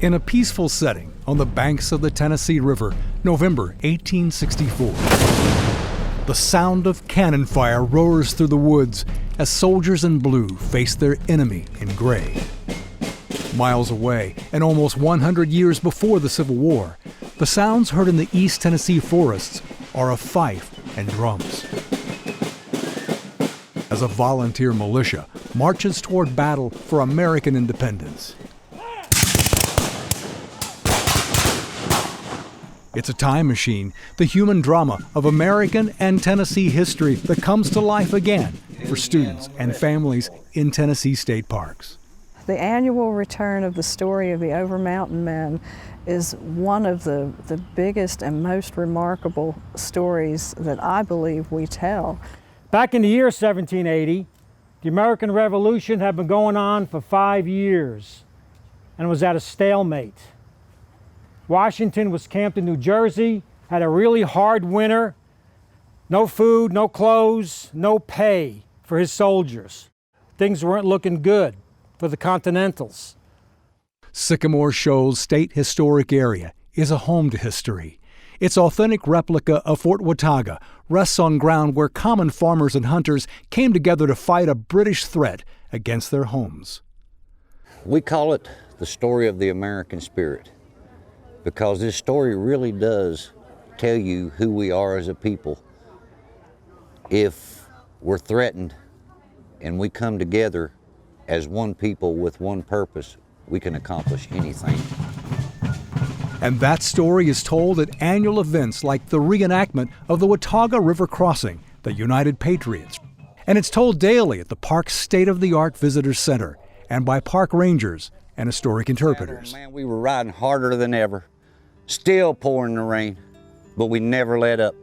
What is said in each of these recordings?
In a peaceful setting on the banks of the Tennessee River, November 1864. The sound of cannon fire roars through the woods as soldiers in blue face their enemy in gray. Miles away, and almost 100 years before the Civil War, the sounds heard in the East Tennessee forests are of fife and drums. As a volunteer militia marches toward battle for American independence. It's a time machine, the human drama of American and Tennessee history that comes to life again for students and families in Tennessee state parks. The annual return of the story of the Over Mountain Men is one of the biggest and most remarkable stories that I believe we tell. Back in the year 1780, the American Revolution had been going on for 5 years and was at a stalemate. Washington was camped in New Jersey, had a really hard winter, no food, no clothes, no pay for his soldiers. Things weren't looking good for the Continentals. Sycamore Shoals State Historic Area is a home to history. Its authentic replica of Fort Watauga rests on ground where common farmers and hunters came together to fight a British threat against their homes. We call it the story of the American spirit, because this story really does tell you who we are as a people. If we're threatened and we come together as one people with one purpose, we can accomplish anything. And that story is told at annual events like the reenactment of the Watauga River Crossing, the United Patriots. And it's told daily at the park's state-of-the-art visitor center and by park rangers and historic interpreters. Man, we were riding harder than ever, still pouring the rain, but we never let up.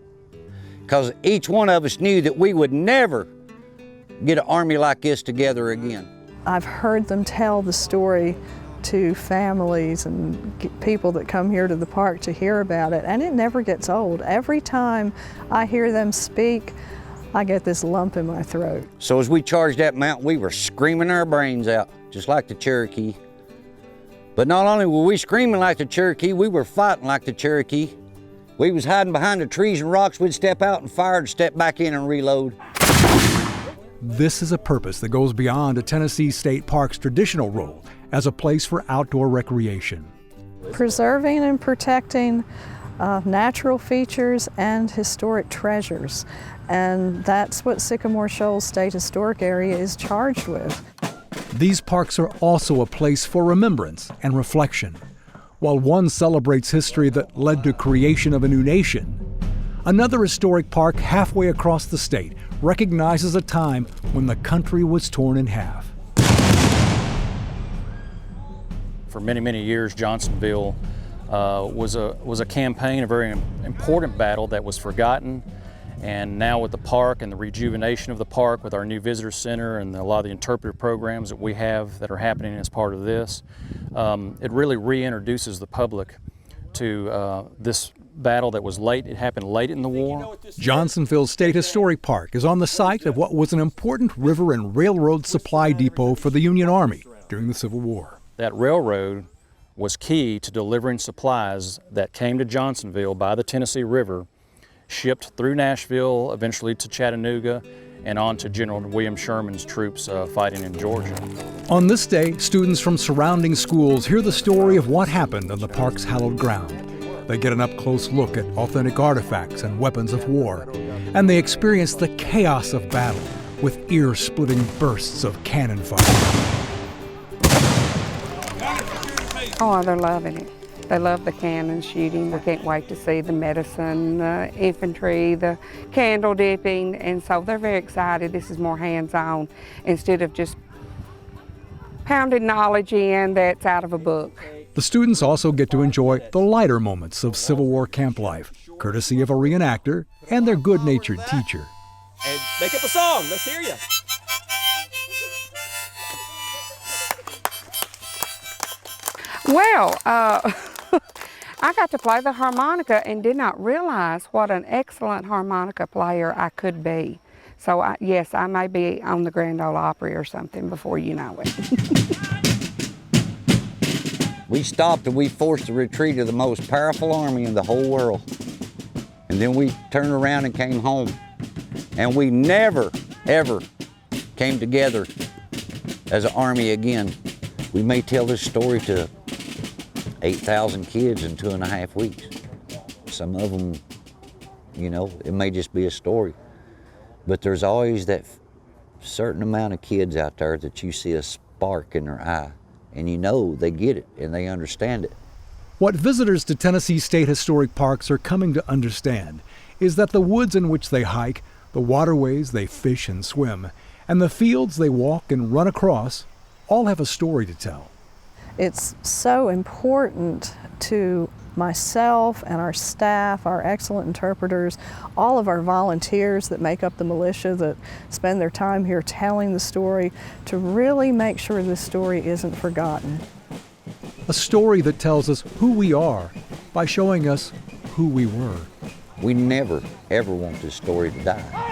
Because each one of us knew that we would never get an army like this together again. I've heard them tell the story to families and people that come here to the park to hear about it, and it never gets old. Every time I hear them speak, I get this lump in my throat. So as we charged that mountain, we were screaming our brains out, just like the Cherokee. But not only were we screaming like the Cherokee, we were fighting like the Cherokee. We was hiding behind the trees and rocks. We'd step out and fire and step back in and reload. This is a purpose that goes beyond a Tennessee State Park's traditional role as a place for outdoor recreation. Preserving and protecting natural features and historic treasures. And that's what Sycamore Shoals State Historic Area is charged with. These parks are also a place for remembrance and reflection. While one celebrates history that led to creation of a new nation, another historic park halfway across the state recognizes a time when the country was torn in half. For many, many years, Johnsonville was a campaign, a very important battle that was forgotten. And now with the park and the rejuvenation of the park with our new visitor center and a lot of the interpretive programs that we have that are happening as part of this, it really reintroduces the public to this battle that was late. It happened late in the war. Johnsonville State Historic Park is on the site of what was an important river and railroad supply depot for the Union Army during the Civil War. That railroad was key to delivering supplies that came to Johnsonville by the Tennessee River, shipped through Nashville, eventually to Chattanooga, and on to General William Sherman's troops fighting in Georgia. On this day, students from surrounding schools hear the story of what happened on the park's hallowed ground. They get an up-close look at authentic artifacts and weapons of war, and they experience the chaos of battle with ear-splitting bursts of cannon fire. Oh, they're loving it. They love the cannon shooting. They can't wait to see the medicine, the infantry, the candle dipping, and so they're very excited. This is more hands-on instead of just pounding knowledge in that's out of a book. The students also get to enjoy the lighter moments of Civil War camp life, courtesy of a reenactor and their good-natured teacher. And make up a song. Let's hear you. Well, I got to play the harmonica and did not realize what an excellent harmonica player I could be. So yes, I may be on the Grand Ole Opry or something before you know it. We stopped and we forced the retreat of the most powerful army in the whole world. And then we turned around and came home. And we never, ever came together as an army again. We may tell this story to 8,000 kids in 2.5 weeks. Some of them, you know, it may just be a story. But there's always that certain amount of kids out there that you see a spark in their eye. And you know they get it and they understand it. What visitors to Tennessee State Historic Parks are coming to understand is that the woods in which they hike, the waterways they fish and swim, and the fields they walk and run across all have a story to tell. It's so important to myself and our staff, our excellent interpreters, all of our volunteers that make up the militia that spend their time here telling the story, to really make sure this story isn't forgotten. A story that tells us who we are by showing us who we were. We never, ever want this story to die.